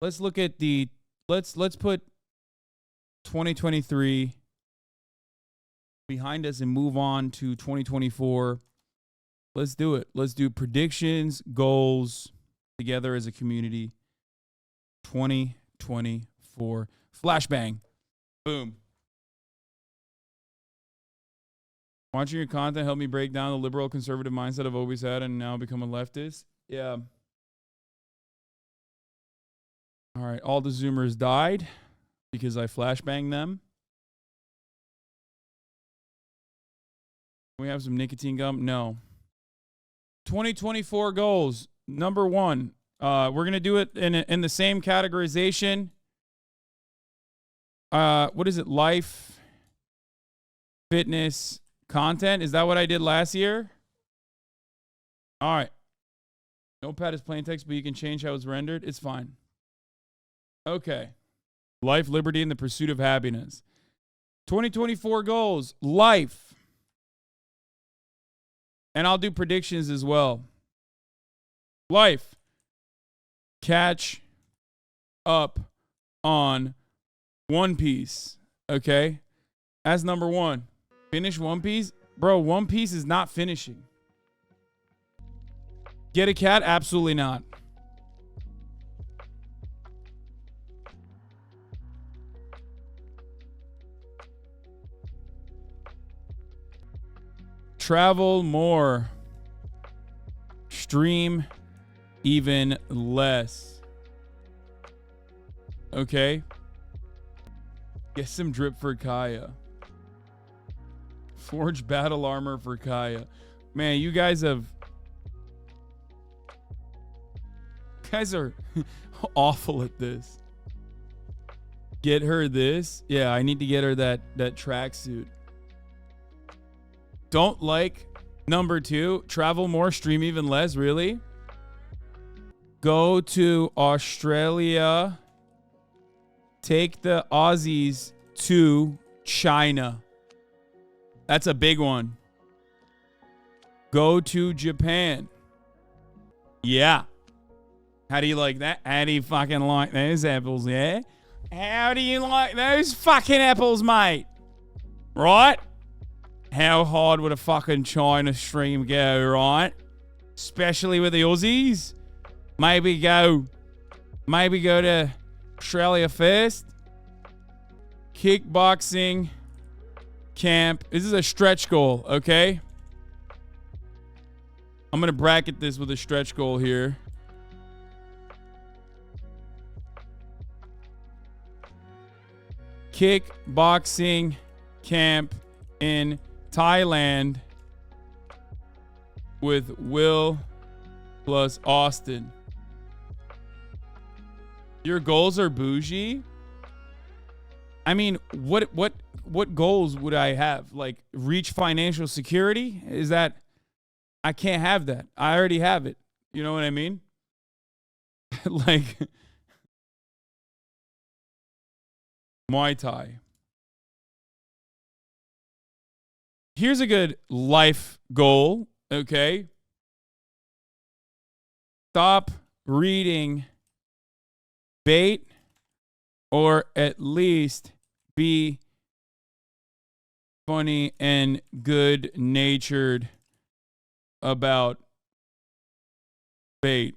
let's look at the let's put 2023 behind us and move on to 2024. Let's do it. Let's do predictions, goals together as a community. 2024 flashbang. Boom. Watching your content helped me break down the liberal conservative mindset I've always had and now become a leftist. Yeah. All right. All the Zoomers died because I flashbanged them. We have some nicotine gum? No. 2024 goals. Number 1. We're going to do it in the same categorization. What is it? Life, fitness, content. Is that what I did last year? All right. Notepad is plain text, but you can change how it's rendered. It's fine. Okay. Life, liberty, and the pursuit of happiness. 2024 goals. Life. And I'll do predictions as well. Life. Catch up on One Piece. Okay? That's number 1. Finish One Piece? Bro, One Piece is not finishing. Get a cat? Absolutely not. Travel more. Stream even less. Okay? Get some drip for Kaya. Forge battle armor for Kaya. Man, you guys are awful at this. Get her this. Yeah, I need to get her that tracksuit. Don't like number 2. Travel more, stream even less. Really? Go to Australia. Take the Aussies to China. That's a big one. Go to Japan. Yeah. How do you like that? How do you fucking like those apples, yeah? How do you like those fucking apples, mate? Right? How hard would a fucking China stream go, right? Especially with the Aussies. Maybe go to Australia first. Kickboxing camp. This is a stretch goal, okay? I'm going to bracket this with a stretch goal here. Kickboxing camp in Thailand with Will plus Austin. Your goals are bougie? I mean, what goals would I have? Like reach financial security? Is that I can't have that. I already have it. You know what I mean? Like Muay Thai. Here's a good life goal, okay? Stop reading bait, or at least be funny and good-natured about bait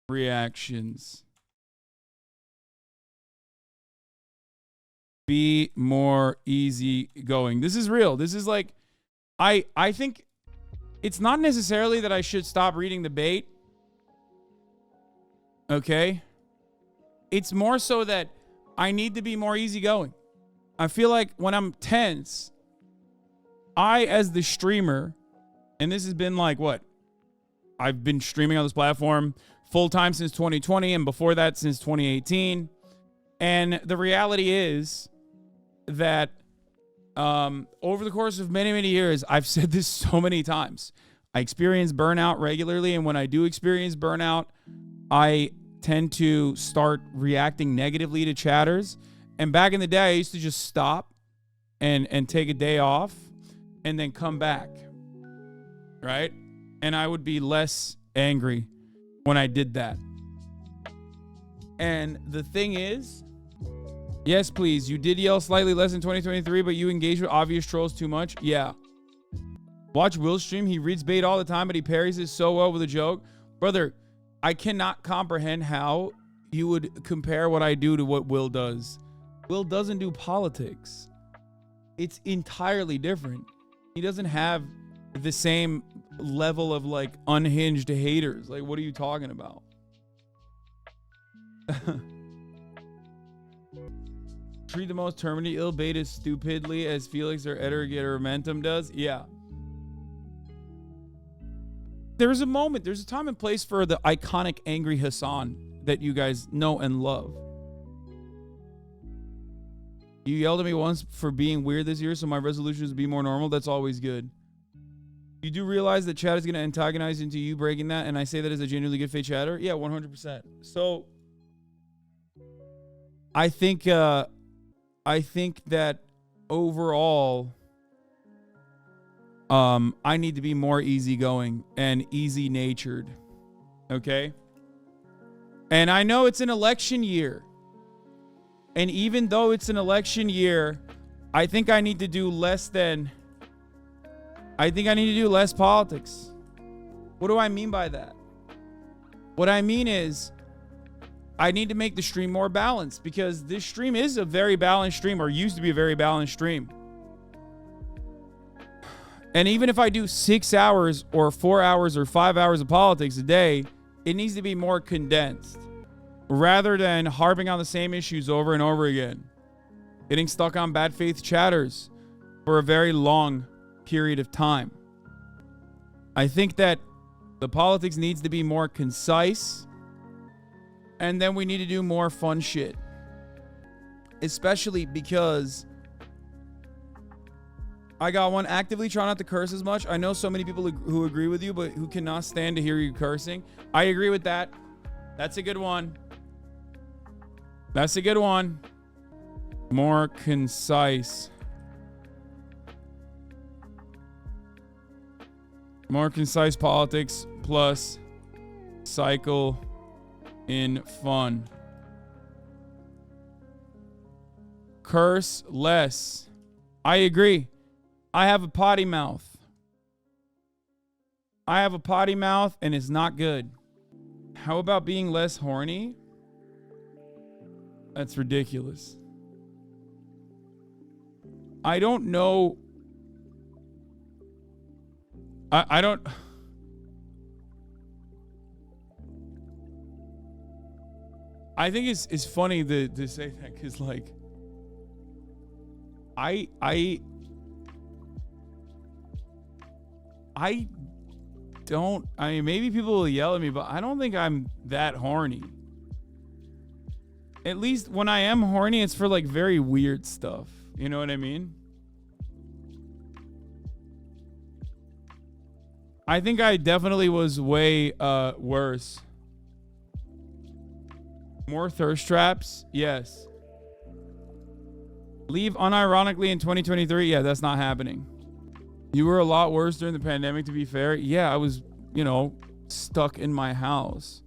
reactions. Be more easygoing. This is real. This is like, I think it's not necessarily that I should stop reading the bait. Okay? It's more so that I need to be more easygoing. I feel like when I'm tense, I, as the streamer, and this has been like what? I've been streaming on this platform full-time since 2020, and before that since 2018. And the reality is that over the course of many, many years, I've said this so many times. I experience burnout regularly, and when I do experience burnout, I tend to start reacting negatively to chatters. And back in the day, I used to just stop and take a day off and then come back, right? And I would be less angry when I did that. And the thing is, yes, please. You did yell slightly less in 2023, but you engage with obvious trolls too much. Yeah. Watch Will's stream. He reads bait all the time, but he parries it so well with a joke. Brother, I cannot comprehend how you would compare what I do to what Will does. Will doesn't do politics. It's entirely different. He doesn't have the same level of like unhinged haters. Like, what are you talking about? Treat the most terminally ill bait as stupidly as Felix or Edgar or Momentum does. Yeah. There's a moment, there's a time and place for the iconic angry Hasan that you guys know and love. You yelled at me once for being weird this year, so my resolution is to be more normal. That's always good. You do realize that chat is going to antagonize into you breaking that, and I say that as a genuinely good faith chatter? Yeah, 100%. So, I think that overall, I need to be more easygoing and easy-natured, okay? And I know it's an election year. And even though it's an election year, I think I need to do less politics. What do I mean by that? What I mean is I need to make the stream more balanced, because this stream is a very balanced stream, or used to be a very balanced stream. And even if I do 6 hours or 4 hours or 5 hours of politics a day, it needs to be more condensed, rather than harping on the same issues over and over again, getting stuck on bad faith chatters for a very long period of time. I think that the politics needs to be more concise, and then we need to do more fun shit, especially because I got one: actively try not to curse as much. I know so many people who agree with you, but who cannot stand to hear you cursing. I agree with that. That's a good one. That's a good one. More concise. More concise politics plus cycle in fun. Curse less. I agree. I have a potty mouth. I have a potty mouth and it's not good. How about being less horny? That's ridiculous. I don't know. I don't. I think it's funny to say that, because like I don't. I mean, maybe people will yell at me, but I don't think I'm that horny. At least when I am horny, it's for like very weird stuff. You know what I mean? I think I definitely was way worse. More thirst traps? Yes. Leave unironically in 2023? Yeah, that's not happening. You were a lot worse during the pandemic, to be fair. Yeah, I was, stuck in my house.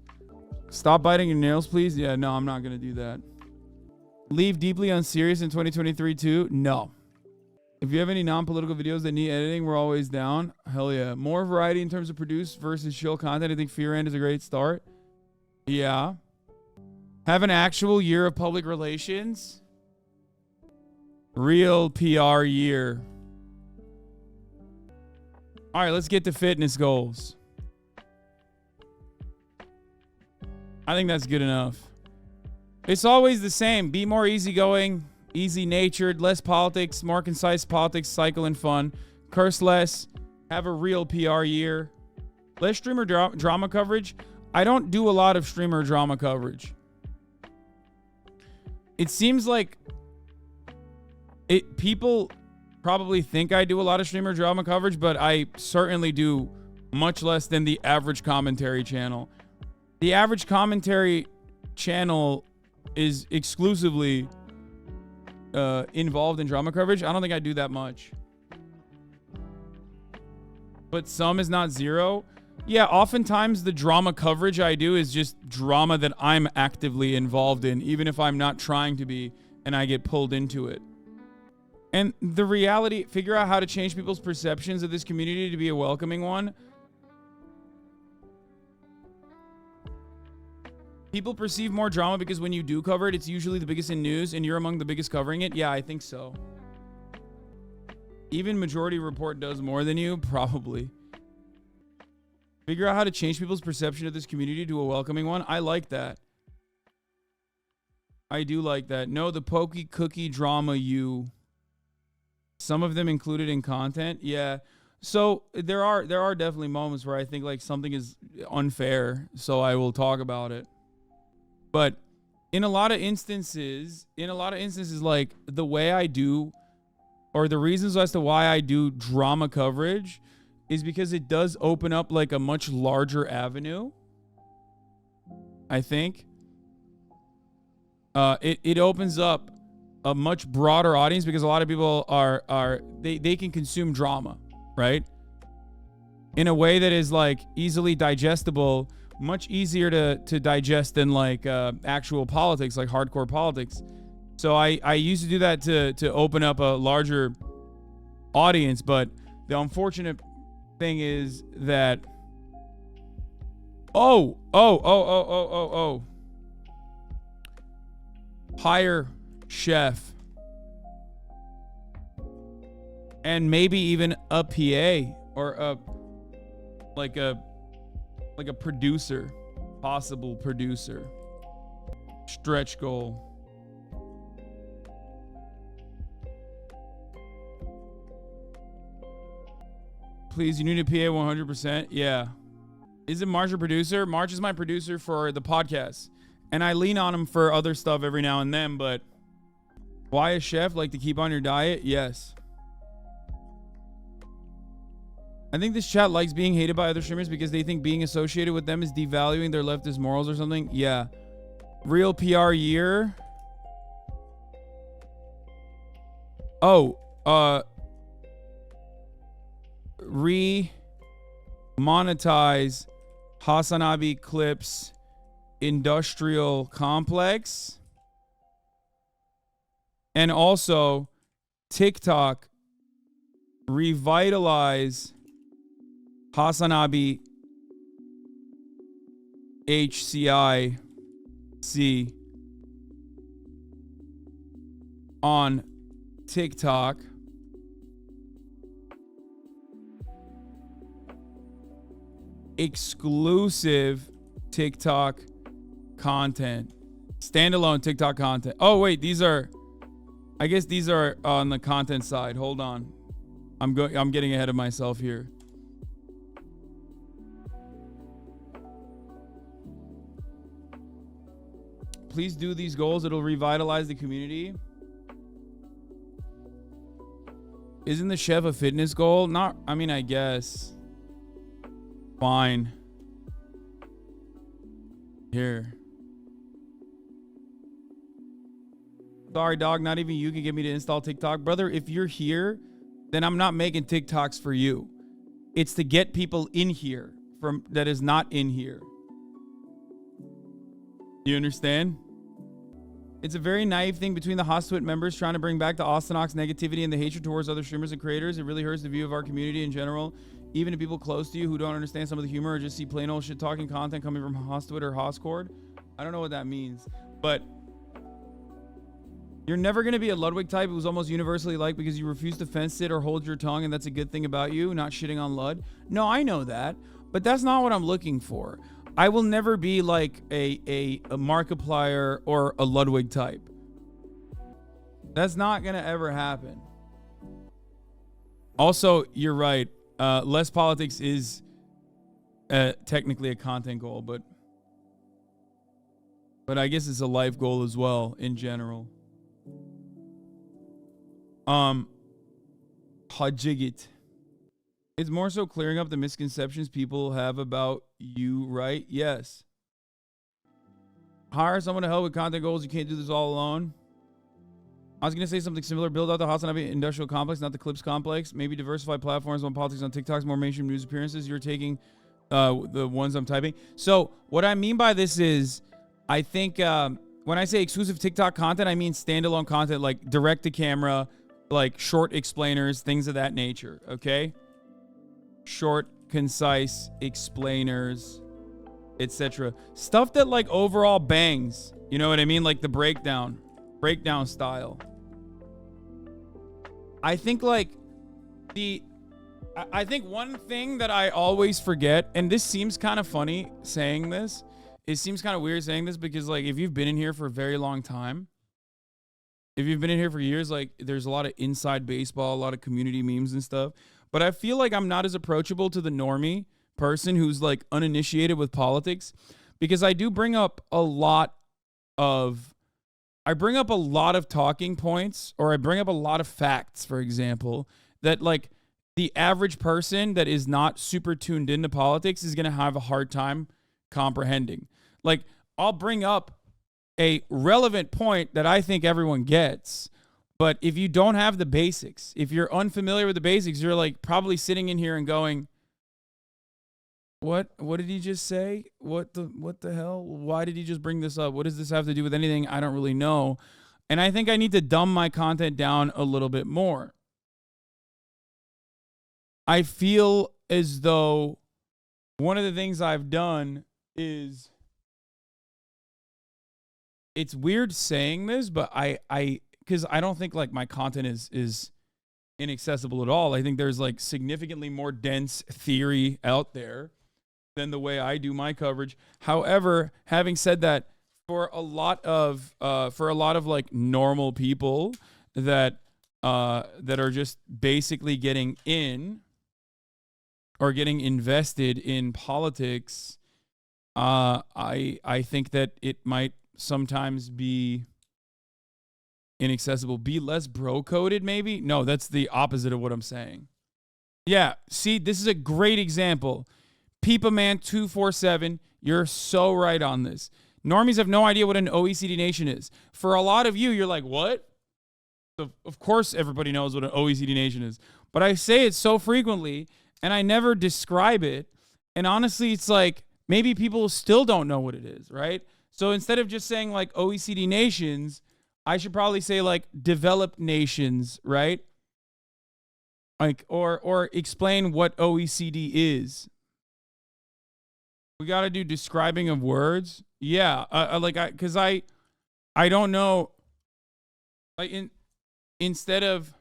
Stop biting your nails, please. Yeah, no, I'm not going to do that. Leave deeply unserious in 2023 too? No. If you have any non-political videos that need editing, we're always down. Hell yeah. More variety in terms of produced versus chill content. I think Fear End is a great start. Yeah. Have an actual year of public relations. Real PR year. All right, let's get to fitness goals. I think that's good enough. It's always the same. Be more easygoing, easy-natured, less politics, more concise politics, cycle, and fun. Curse less. Have a real PR year. Less streamer drama coverage. I don't do a lot of streamer drama coverage. It seems like people probably think I do a lot of streamer drama coverage, but I certainly do much less than the average commentary channel. The average commentary channel is exclusively involved in drama coverage. I don't think I do that much. But some is not zero. Yeah, oftentimes the drama coverage I do is just drama that I'm actively involved in, even if I'm not trying to be, and I get pulled into it. And the reality, figure out how to change people's perceptions of this community to be a welcoming one. People perceive more drama because when you do cover it, it's usually the biggest in news, and you're among the biggest covering it. Yeah, I think so. Even Majority Report does more than you, probably. Figure out how to change people's perception of this community to a welcoming one. I like that. I do like that. No, the pokey cookie drama you. Some of them included in content. Yeah. So there are definitely moments where I think like something is unfair, so I will talk about it. But in a lot of instances, like the way I do, or the reasons as to why I do drama coverage is because it does open up like a much larger avenue. I think. It opens up a much broader audience because a lot of people they can consume drama, right? In a way that is like easily digestible, much easier to digest than like actual politics, like hardcore politics. So I used to do that to open up a larger audience, but the unfortunate thing is that hire chef and maybe even a PA or a producer, possible producer. Stretch goal. Please, you need a PA 100%. Yeah. Is it March a producer? March is my producer for the podcast. And I lean on him for other stuff every now and then, but why a chef? Like to keep on your diet? Yes. I think this chat likes being hated by other streamers because they think being associated with them is devaluing their leftist morals or something. Yeah. Real PR year. Monetize HasanAbi clips industrial complex, and also TikTok revitalize HasanAbi HCIC on TikTok. Exclusive TikTok content. Standalone TikTok content. Oh, wait, I guess these are on the content side. Hold on. I'm getting ahead of myself here. Please do these goals. It'll revitalize the community. Isn't the chef a fitness goal? Not, I mean, I guess. Fine. Here. Sorry, dog. Not even you can get me to install TikTok. Brother, if you're here, then I'm not making TikToks for you. It's to get people in here from that is not in here. You understand? It's a very naive thing between the Hostwit members trying to bring back the Austinox negativity and the hatred towards other streamers and creators. It really hurts the view of our community in general. Even to people close to you who don't understand some of the humor or just see plain old shit talking content coming from Hostwit or Hoscord. I don't know what that means, but you're never going to be a Ludwig type who's almost universally liked because you refuse to fence sit or hold your tongue, and that's a good thing about you, not shitting on Lud. No, I know that, but that's not what I'm looking for. I will never be like a Markiplier or a Ludwig type. That's not going to ever happen. Also, you're right. Less politics is technically a content goal, but I guess it's a life goal as well in general. Hajigit. It's more so clearing up the misconceptions people have about you, right? Yes. Hire someone to help with content goals. You can't do this all alone. I was going to say something similar. Build out the HasanAbi industrial complex, not the Clips complex. Maybe diversify platforms on politics on TikTok's more mainstream news appearances. You're taking the ones I'm typing. So what I mean by this is, I think when I say exclusive TikTok content, I mean standalone content, like direct to camera, like short explainers, things of that nature. Okay, short, concise explainers, etc. Stuff that like overall bangs. You know what I mean? Like the breakdown style. I think like I think one thing that I always forget, and this seems kind of funny saying this, it seems kind of weird saying this because like if you've been in here for a very long time, if you've been in here for years, like there's a lot of inside baseball, a lot of community memes and stuff. But I feel like I'm not as approachable to the normie person who's like uninitiated with politics, because I do bring up a lot of talking points, or I bring up a lot of facts, for example, that like the average person that is not super tuned into politics is going to have a hard time comprehending. Like, I'll bring up a relevant point that I think everyone gets, but if you don't have the basics, if you're unfamiliar with the basics, you're like probably sitting in here and going, What did he just say? What the hell? Why did he just bring this up? What does this have to do with anything? I don't really know. And I think I need to dumb my content down a little bit more. I feel as though one of the things I've done is, it's weird saying this, but because I don't think like my content is inaccessible at all. I think there's like significantly more dense theory out there than the way I do my coverage. However, having said that, for a lot of like normal people that are just basically getting in or getting invested in politics, I think that it might sometimes be inaccessible. Be less bro-coded, maybe? No, that's the opposite of what I'm saying. Yeah, see, this is a great example. Peepaman247, you're so right on this. Normies have no idea what an OECD nation is. For a lot of you, you're like, what? Of course everybody knows what an OECD nation is. But I say it so frequently, and I never describe it. And honestly, it's like, maybe people still don't know what it is, right? So instead of just saying like OECD nations, I should probably say like developed nations, right? Like, or explain what OECD is. We got to do describing of words. Yeah. Cause I don't know, like instead of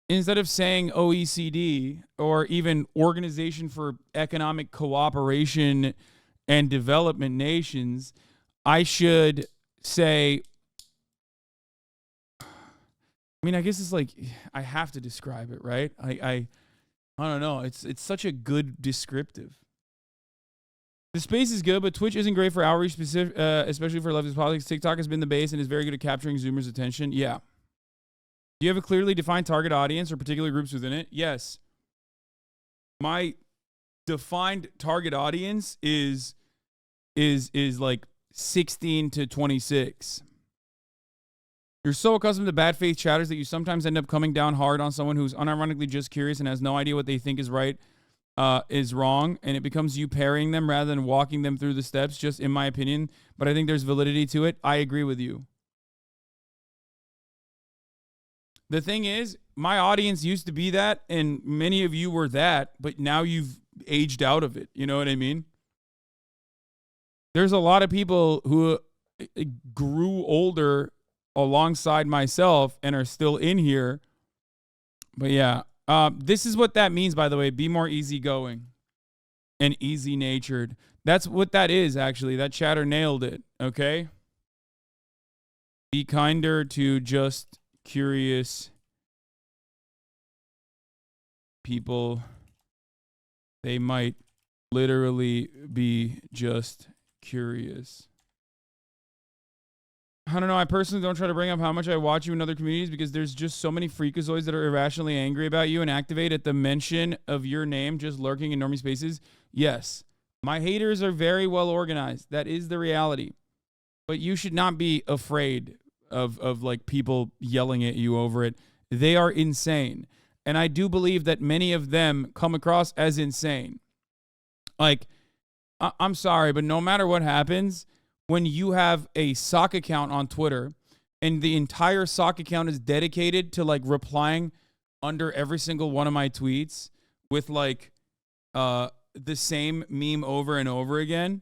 saying OECD or even Organization for Economic Cooperation and Development Nations, I should say, I mean, I guess it's like, I have to describe it, right? I don't know. It's such a good descriptive. The space is good, but Twitch isn't great for outreach, especially for leftist politics. TikTok has been the base and is very good at capturing Zoomers' attention. Yeah. Do you have a clearly defined target audience or particular groups within it? Yes. My defined target audience is like 16 to 26. You're so accustomed to bad faith chatters that you sometimes end up coming down hard on someone who's unironically just curious and has no idea what they think is right, is wrong, and it becomes you parrying them rather than walking them through the steps, just in my opinion. But I think there's validity to it. I agree with you. The thing is, my audience used to be that, and many of you were that, but now you've aged out of it. You know what I mean? There's a lot of people who grew older alongside myself and are still in here. But yeah, this is what that means, by the way. Be more easygoing and easy-natured. That's what that is, actually. That chatter nailed it, okay? Be kinder to just curious people. They might literally be just curious. I don't know. I personally don't try to bring up how much I watch you in other communities because there's just so many freakazoids that are irrationally angry about you and activate at the mention of your name just lurking in normie spaces. Yes, my haters are very well organized. That is the reality. But you should not be afraid of like people yelling at you over it. They are insane. And I do believe that many of them come across as insane. Like, I'm sorry, but no matter what happens, when you have a sock account on Twitter and the entire sock account is dedicated to like replying under every single one of my tweets with like the same meme over and over again,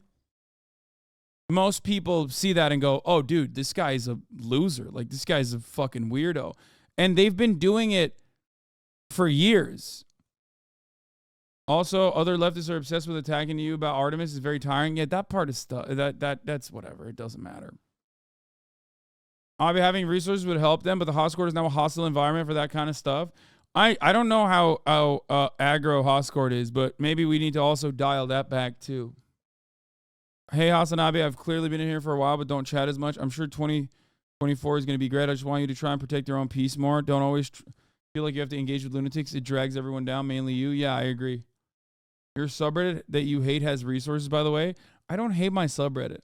most people see that and go, oh, dude, this guy's a loser. Like, this guy's a fucking weirdo. And they've been doing it for years. Also, other leftists are obsessed with attacking you about Artemis. It's very tiring. Yeah, that part is stuff. That's whatever. It doesn't matter. Obviously, having resources would help them, but the Hoscourt is now a hostile environment for that kind of stuff. I don't know how aggro Hoscourt is, but maybe we need to also dial that back too. Hey, HasanAbi, I've clearly been in here for a while, but don't chat as much. I'm sure 2024 is going to be great. I just want you to try and protect your own peace more. Don't always feel like you have to engage with lunatics. It drags everyone down, mainly you. Yeah, I agree. Your subreddit that you hate has resources, by the way. I don't hate my subreddit.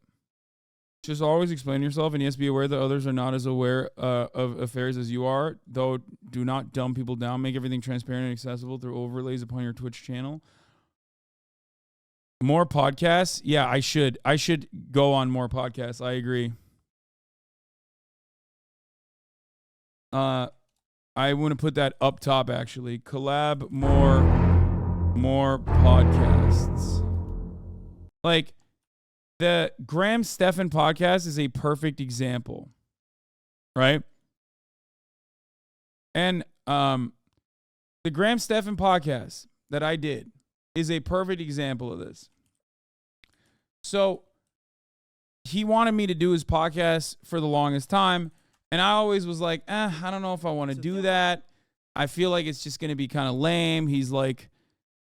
Just always explain yourself, and yes, be aware that others are not as aware of affairs as you are, though do not dumb people down. Make everything transparent and accessible through overlays upon your Twitch channel. More podcasts? Yeah, I should go on more podcasts. I agree. I want to put that up top, actually. Collab more podcasts. Like, the Graham Stephan podcast is a perfect example, right? And the Graham Stephan podcast that I did is a perfect example of this. So he wanted me to do his podcast for the longest time, and I always was like, I don't know if I want to do that. I feel like it's just going to be kind of lame. He's like,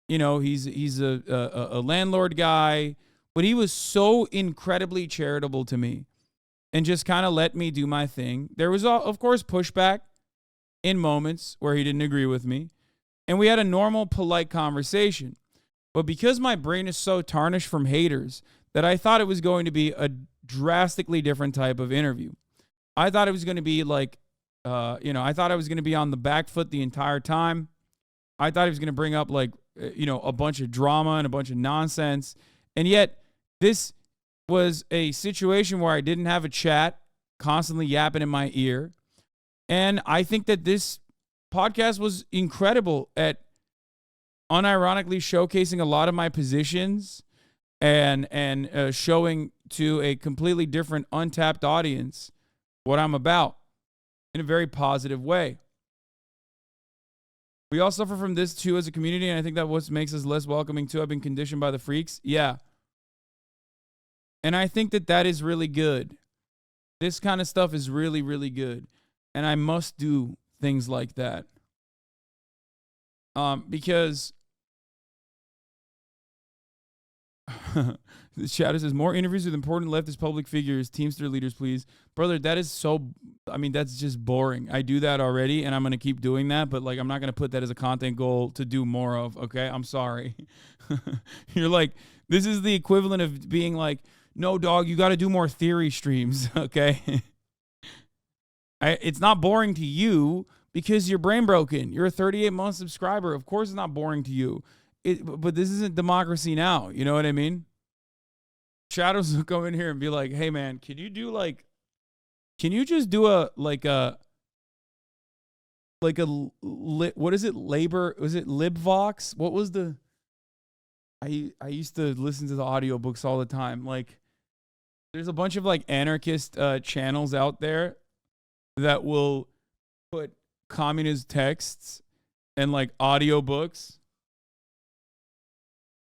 you know, he's a landlord guy. But he was so incredibly charitable to me and just kind of let me do my thing. There was, of course, pushback in moments where he didn't agree with me. And we had a normal, polite conversation. But because my brain is so tarnished from haters that I thought it was going to be a drastically different type of interview. I thought it was going to be like, I thought I was going to be on the back foot the entire time. I thought he was going to bring up like, a bunch of drama and a bunch of nonsense. And yet, this was a situation where I didn't have a chat constantly yapping in my ear. And I think that this podcast was incredible at unironically showcasing a lot of my positions and showing to a completely different untapped audience what I'm about in a very positive way. We all suffer from this too as a community, and I think that what makes us less welcoming too. I've been conditioned by the freaks. Yeah. And I think that is really good. This kind of stuff is really, really good. And I must do things like that. Because the chat says, more interviews with important leftist public figures, Teamster leaders, please. Brother, that is that's just boring. I do that already, and I'm going to keep doing that. But, like, I'm not going to put that as a content goal to do more of, okay? I'm sorry. You're like, this is the equivalent of being like, no, dog, you got to do more theory streams, okay? It's not boring to you because you're brain broken. You're a 38-month subscriber. Of course it's not boring to you. But this isn't democracy now. You know what I mean? Shadows will come in here and be like, hey, man, can you just do what is it? Labor? Was it LibVox? What was the... I used to listen to the audiobooks all the time. Like, there's a bunch of like anarchist channels out there that will put communist texts and like audiobooks.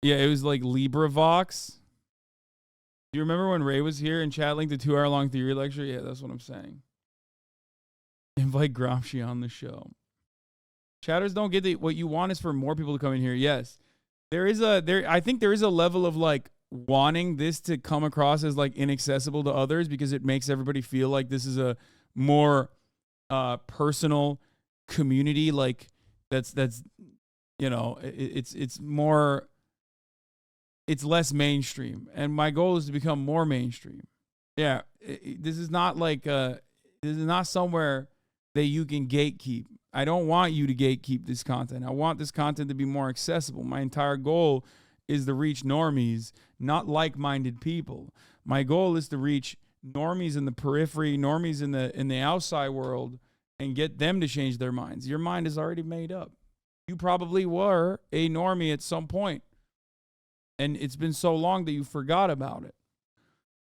Yeah, it was like LibriVox. Do you remember when Ray was here and chat linked the 2-hour-long theory lecture? Yeah, that's what I'm saying. Invite Gramsci on the show. Chatters don't get what you want is for more people to come in here. Yes. I think there is a level of like wanting this to come across as like inaccessible to others because it makes everybody feel like this is a more personal community. Like that's it's more, it's less mainstream. And my goal is to become more mainstream. Yeah. This is not like, this is not somewhere that you can gatekeep. I don't want you to gatekeep this content. I want this content to be more accessible. My entire goal is to reach normies, not like-minded people. My goal is to reach normies in the periphery, normies in the outside world, and get them to change their minds. Your mind is already made up. You probably were a normie at some point, and it's been so long that you forgot about it.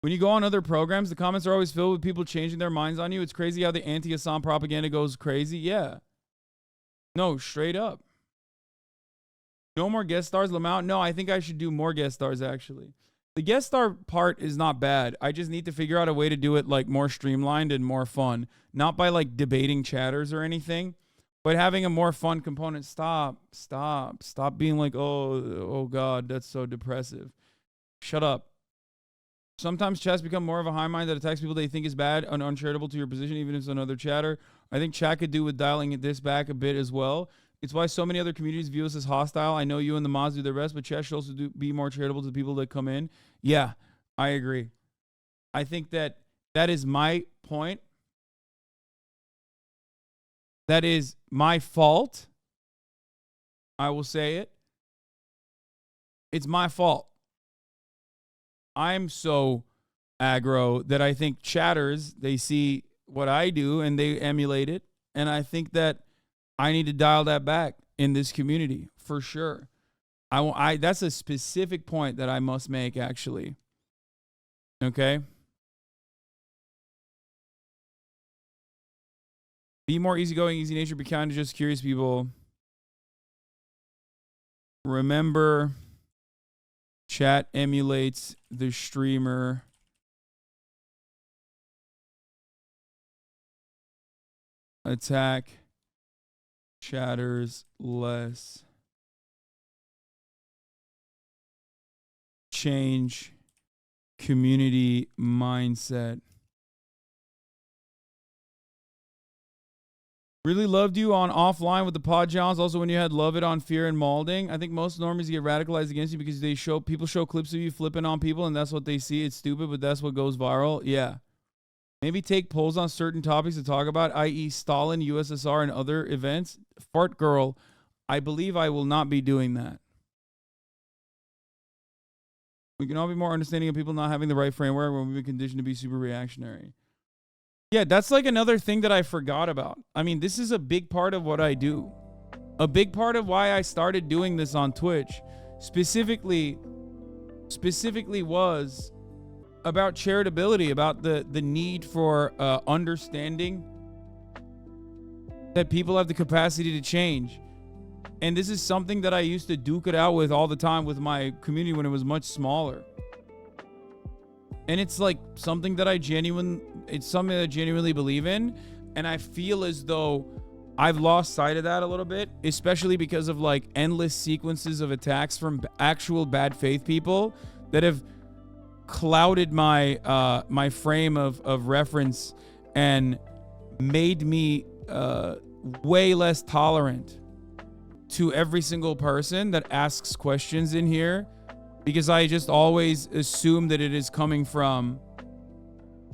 When you go on other programs, the comments are always filled with people changing their minds on you. It's crazy how the anti-Hassan propaganda goes crazy. Yeah. No, straight up. No more guest stars, Lamount? No, I think I should do more guest stars, actually. The guest star part is not bad. I just need to figure out a way to do it like more streamlined and more fun. Not by like debating chatters or anything, but having a more fun component. Stop being like, oh God, that's so depressive. Shut up. Sometimes chats become more of a high mind that attacks people they think is bad and uncharitable to your position, even if it's another chatter. I think chat could do with dialing this back a bit as well. It's why so many other communities view us as hostile. I know you and the mods do their best, but chat should also be more charitable to the people that come in. Yeah, I agree. I think that is my point. That is my fault. I will say it. It's my fault. I'm so aggro that I think chatters, they see what I do and they emulate it. And I think that I need to dial that back in this community for sure. That's a specific point that I must make, actually. Okay. Be more easygoing, easy nature, be kind to just curious people. Remember, chat emulates the streamer. Attack chatters less. Change community mindset. Really loved you on offline with the pod Johns. Also, when you had Love It on Fear and Malding. I think most normies get radicalized against you because people show clips of you flipping on people, and that's what they see. It's stupid, but that's what goes viral. Yeah. Maybe take polls on certain topics to talk about, i.e. Stalin, USSR, and other events. Fart girl, I believe I will not be doing that. We can all be more understanding of people not having the right framework when we've been conditioned to be super reactionary. Yeah, that's like another thing that I forgot about. I mean, this is a big part of what I do. A big part of why I started doing this on Twitch specifically was about charitability, about the need for understanding that people have the capacity to change. And this is something that I used to duke it out with all the time with my community when it was much smaller. And it's like something that I genuinely believe in. And I feel as though I've lost sight of that a little bit, especially because of like endless sequences of attacks from actual bad faith people that have clouded my my frame of reference and made me way less tolerant to every single person that asks questions in here, because I just always assume that it is coming from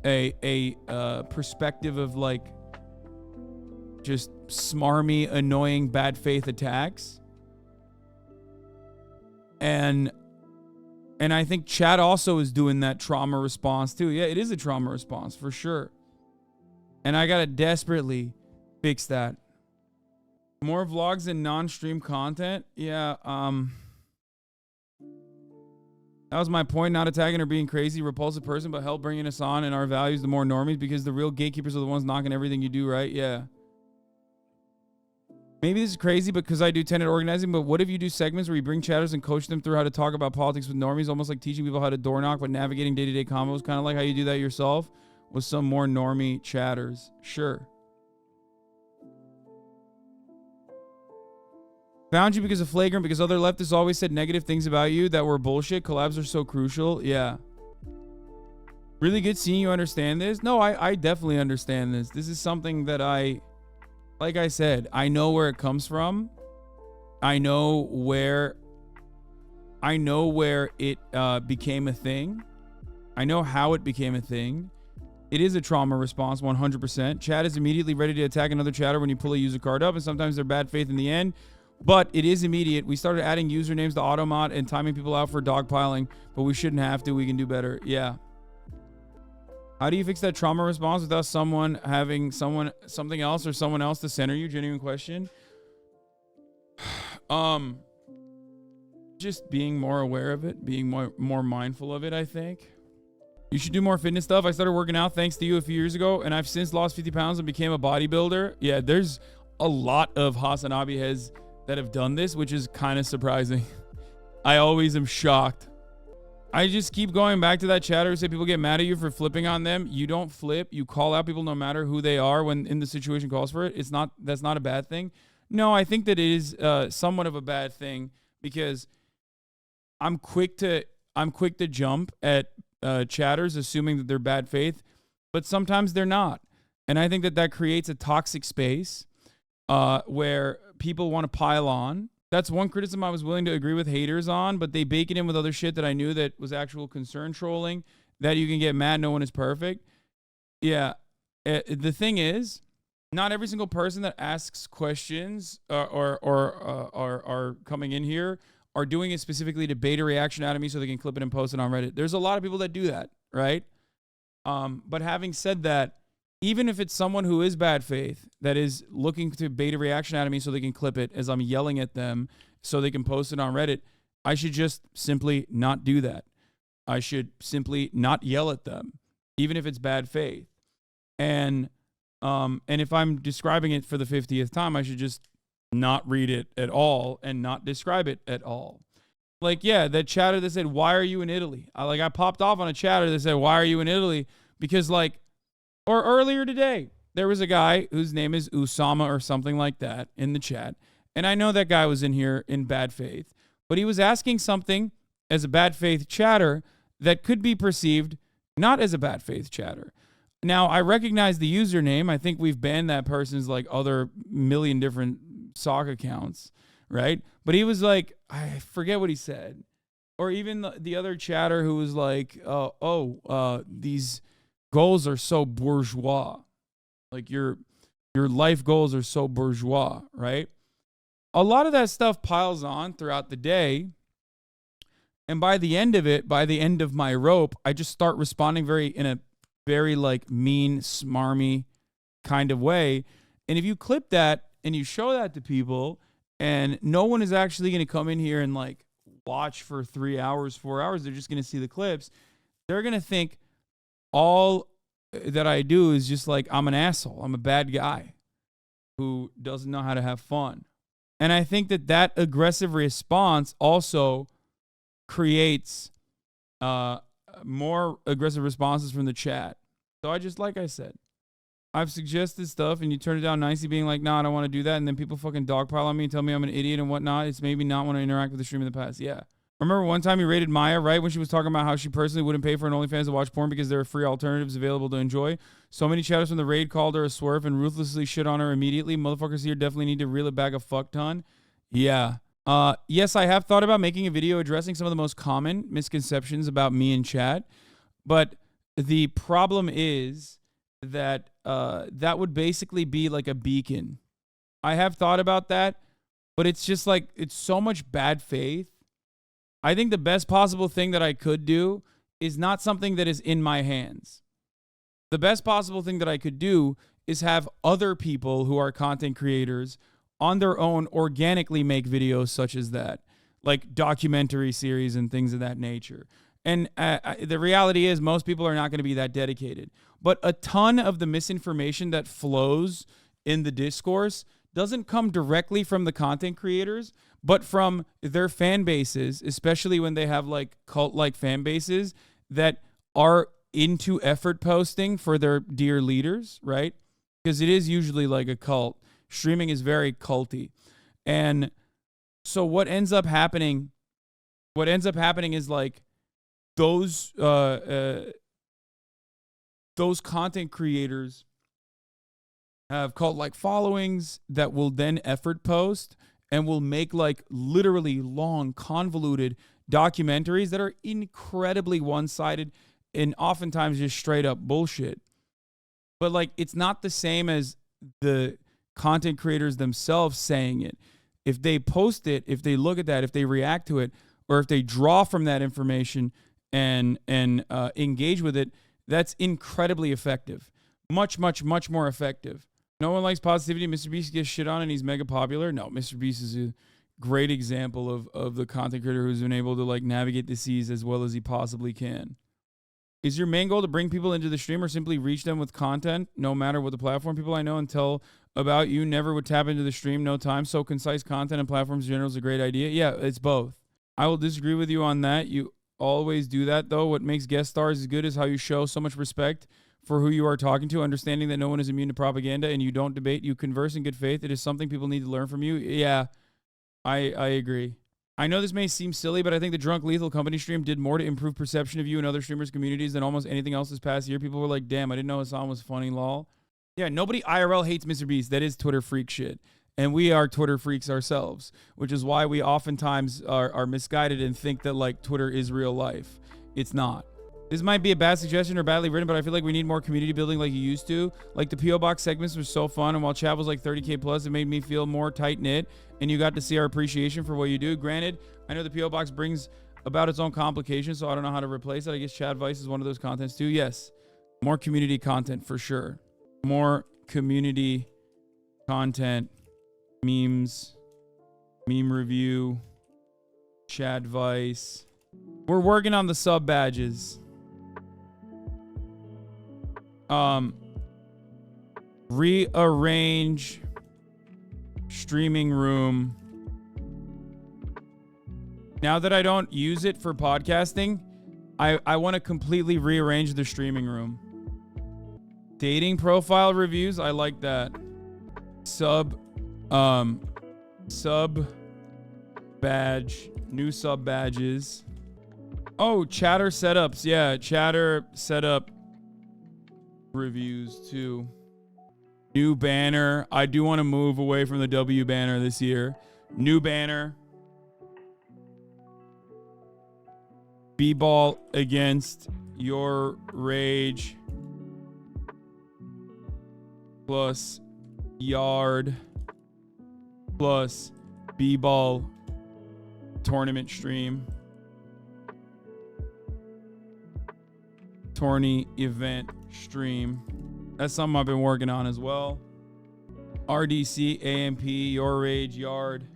a perspective of like just smarmy, annoying, bad faith attacks. And I think chat also is doing that trauma response too. Yeah, it is a trauma response for sure. And I gotta desperately fix that. More vlogs and non-stream content. Yeah, that was my point, not attacking or being crazy, repulsive person, but help bringing us on and our values, the more normies, because the real gatekeepers are the ones knocking everything you do, right? Yeah. Maybe this is crazy because I do tenant organizing, but what if you do segments where you bring chatters and coach them through how to talk about politics with normies, almost like teaching people how to door knock, but navigating day-to-day combos, kind of like how you do that yourself with some more normie chatters? Sure. Found you because of Flagrant, because other leftists always said negative things about you that were bullshit. Collabs are so crucial. Yeah. Really good seeing you understand this. No, I definitely understand this. This is something that like I said, I know where it comes from. I know where it became a thing. I know how it became a thing. It is a trauma response, 100%. Chat is immediately ready to attack another chatter when you pull a user card up, and sometimes they're bad faith in the end. But it is immediate. We started adding usernames to Automod and timing people out for dogpiling, but we shouldn't have to. We can do better. Yeah. How do you fix that trauma response without someone having something else or someone else to center you? Genuine question. Just being more aware of it, being more mindful of it, I think. You should do more fitness stuff. I started working out thanks to you a few years ago, and I've since lost 50 pounds and became a bodybuilder. Yeah, there's a lot of HasanAbi heads that have done this, which is kind of surprising. I always am shocked. I just keep going back to that chatter who say people get mad at you for flipping on them. You don't flip. You call out people no matter who they are when in the situation calls for it. That's not a bad thing. No, I think that it is somewhat of a bad thing because I'm quick to jump at chatters assuming that they're bad faith, but sometimes they're not. And I think that creates a toxic space where people want to pile on. That's one criticism I was willing to agree with haters on, but they bake it in with other shit that I knew that was actual concern trolling, that you can get mad, no one is perfect. Yeah. The thing is, not every single person that asks questions or are coming in here are doing it specifically to beta reaction out of me so they can clip it and post it on Reddit. There's a lot of people that do that, right? But having said that, even if it's someone who is bad faith that is looking to beta reaction out of me so they can clip it as I'm yelling at them so they can post it on Reddit, I should just simply not do that. I should simply not yell at them, even if it's bad faith. And if I'm describing it for the 50th time, I should just not read it at all and not describe it at all. Like, yeah, that chatter that said, why are you in Italy? I popped off on a chatter that said, why are you in Italy? Because or earlier today, there was a guy whose name is Usama or something like that in the chat. And I know that guy was in here in bad faith, but he was asking something as a bad faith chatter that could be perceived not as a bad faith chatter. Now, I recognize the username. I think we've banned that person's other million different sock accounts, right? But he was like, I forget what he said. Or even the other chatter who was like, these goals are so bourgeois. Like your life goals are so bourgeois, right? A lot of that stuff piles on throughout the day. And by the end of it, by the end of my rope, I just start responding in a very mean, smarmy kind of way. And if you clip that and you show that to people and no one is actually going to come in here and watch for 3 hours, 4 hours, they're just going to see the clips. They're going to think all that I do is just I'm an asshole. I'm a bad guy who doesn't know how to have fun. And I think that aggressive response also creates more aggressive responses from the chat. So I just, like I said, I've suggested stuff and you turn it down nicely being like, nah, I don't want to do that. And then people fucking dogpile on me and tell me I'm an idiot and whatnot. It's made me not want to interact with the stream in the past. Yeah. Remember one time you rated Maya, right? When she was talking about how she personally wouldn't pay for an OnlyFans to watch porn because there are free alternatives available to enjoy. So many chatters from the raid called her a swerve and ruthlessly shit on her immediately. Motherfuckers here definitely need to reel it back a fuck ton. Yeah. Yes, I have thought about making a video addressing some of the most common misconceptions about me in chat. But the problem is that that would basically be like a beacon. I have thought about that, but it's just it's so much bad faith. I think the best possible thing that I could do is not something that is in my hands. The best possible thing that I could do is have other people who are content creators on their own organically make videos such as that, like documentary series and things of that nature. And the reality is most people are not going to be that dedicated. But a ton of the misinformation that flows in the discourse doesn't come directly from the content creators, but from their fan bases, especially when they have cult-like fan bases that are into effort posting for their dear leaders, right? Because it is usually like a cult. Streaming is very culty. And so what ends up happening is those content creators have cult-like followings that will then effort post and will make literally long, convoluted documentaries that are incredibly one-sided and oftentimes just straight up bullshit. But it's not the same as the content creators themselves saying it. if they post it, if they look at that, if they react to it, or if they draw from that information and engage with it, that's incredibly effective. Much, much, much more effective. No one likes positivity. Mr. Beast gets shit on and he's mega popular. No, Mr. Beast is a great example of the content creator who's been able to like navigate the seas as well as he possibly can. Is your main goal to bring people into the stream or simply reach them with content, no matter what the platform? People I know and tell about you never would tap into the stream, no time. So concise content and platforms in general is a great idea. Yeah, it's both. I will disagree with you on that. You always do that, though. What makes guest stars as good is how you show so much respect for who you are talking to, understanding that no one is immune to propaganda, and you don't debate. You converse in good faith. It is something people need to learn from you. Yeah, I agree. I know this may seem silly, but I think the Drunk Lethal Company stream did more to improve perception of you and other streamers' communities than almost anything else this past year. People were like, damn, I didn't know Hasan was funny, lol. Yeah, nobody IRL hates Mr. Beast. That is Twitter freak shit. And we are Twitter freaks ourselves, which is why we oftentimes are misguided and think that like Twitter is real life. It's not. This might be a bad suggestion or badly written, but I feel like we need more community building like you used to. Like the P.O. Box segments were so fun, and while chat was like 30K plus, it made me feel more tight-knit, and you got to see our appreciation for what you do. Granted, I know the P.O. Box brings about its own complications, so I don't know how to replace it. I guess Chad Vice is one of those contents too. Yes, more community content for sure. More community content. Memes, meme review, Chad Vice. We're working on the sub badges. Rearrange streaming room. Now that I don't use it for podcasting, I want to completely rearrange the streaming room. Dating profile reviews, I like that. Sub badge, new sub badges. Oh, chatter setups. Yeah, chatter setup reviews too. New banner. I do want to move away from the W banner this year. New banner. B-ball against your rage. Plus yard. Plus B-ball tournament stream. Tourney event stream. That's something I've been working on as well. RDC, AMP, Your Rage, Yard.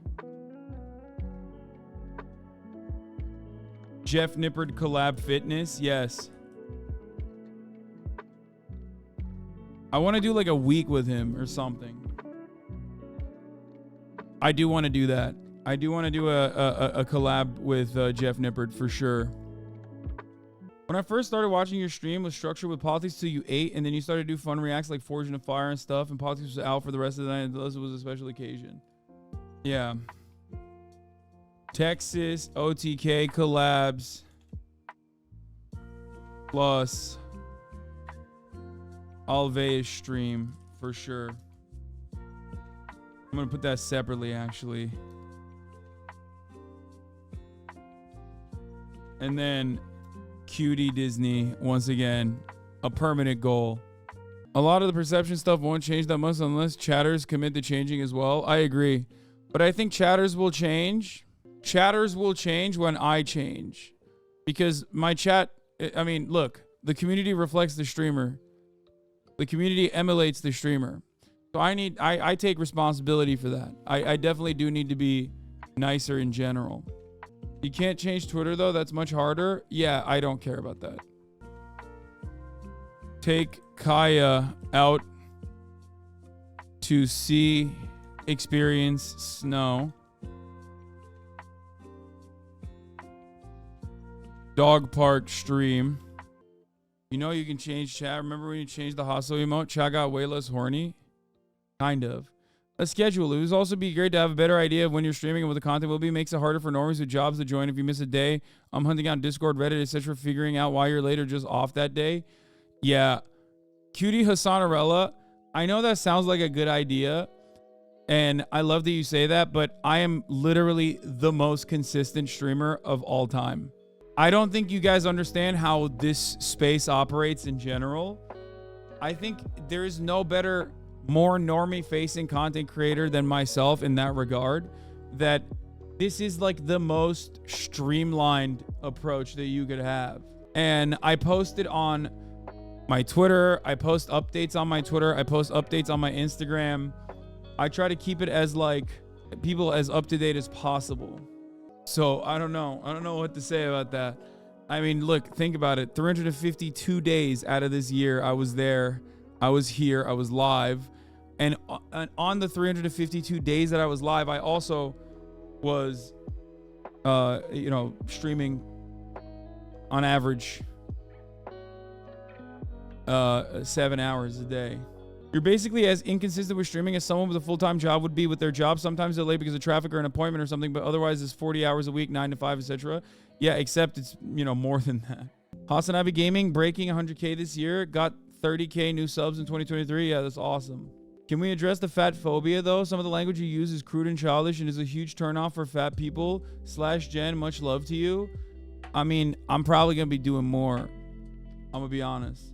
Jeff Nippard collab fitness. Yes. I want to do like a week with him or something. I do want to do that. I do want to do a collab with Jeff Nippard for sure. When I first started watching your stream was structured with politics till you ate, and then you started to do fun reacts like Forging a Fire and stuff, and politics was out for the rest of the night unless it was a special occasion. Yeah. Texas, OTK collabs. Plus Alveus stream for sure. I'm going to put that separately, actually. And then Cutie Disney, once again, a permanent goal. A lot of the perception stuff won't change that much unless chatters commit to changing as well. I agree. But I think chatters will change. Chatters will change when I change. Because my chat, I mean, look, the community reflects the streamer. The community emulates the streamer. So I take responsibility for that. I definitely do need to be nicer in general. You can't change Twitter though, that's much harder. Yeah, I don't care about that. Take Kaya out to see, experience snow. Dog park stream. You know you can change chat. Remember when you changed the hostile emote? Chat got way less horny. Kind of. A schedule. It would also be great to have a better idea of when you're streaming and what the content will be. Makes it harder for normies with jobs to join if you miss a day. I'm hunting out Discord, Reddit, etc. Figuring out why you're late or just off that day. Yeah. Cutie HasanAbi. I know that sounds like a good idea. And I love that you say that, but I am literally the most consistent streamer of all time. I don't think you guys understand how this space operates in general. I think there is no better, more normie facing content creator than myself in that regard, that this is like the most streamlined approach that you could have. And I posted on my Twitter. I post updates on my Twitter. I post updates on my Instagram. I try to keep it as like people as up to date as possible. So I don't know. I don't know what to say about that. I mean, look, think about it. 352 days out of this year, I was there. I was here. I was live. And on the 352 days that I was live, I also was, streaming on average 7 hours a day. You're basically as inconsistent with streaming as someone with a full-time job would be with their job. Sometimes they're late because of traffic or an appointment or something, but otherwise it's 40 hours a week, 9 to 5, etc. Yeah, except it's, more than that. HasanAbi Gaming breaking 100K this year. Got 30K new subs in 2023. Yeah, that's awesome. Can we address the fat phobia, though? Some of the language you use is crude and childish and is a huge turnoff for fat people. /Jen, much love to you. I mean, I'm probably going to be doing more. I'm going to be honest.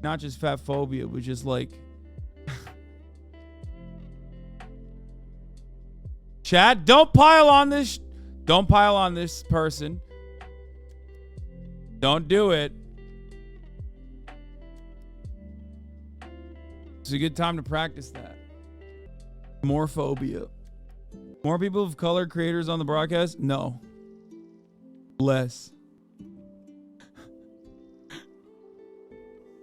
Not just fat phobia, but just like... Chat, don't pile on this. Don't pile on this person. Don't do it. It's a good time to practice that. More phobia. More people of color creators on the broadcast? No. Less.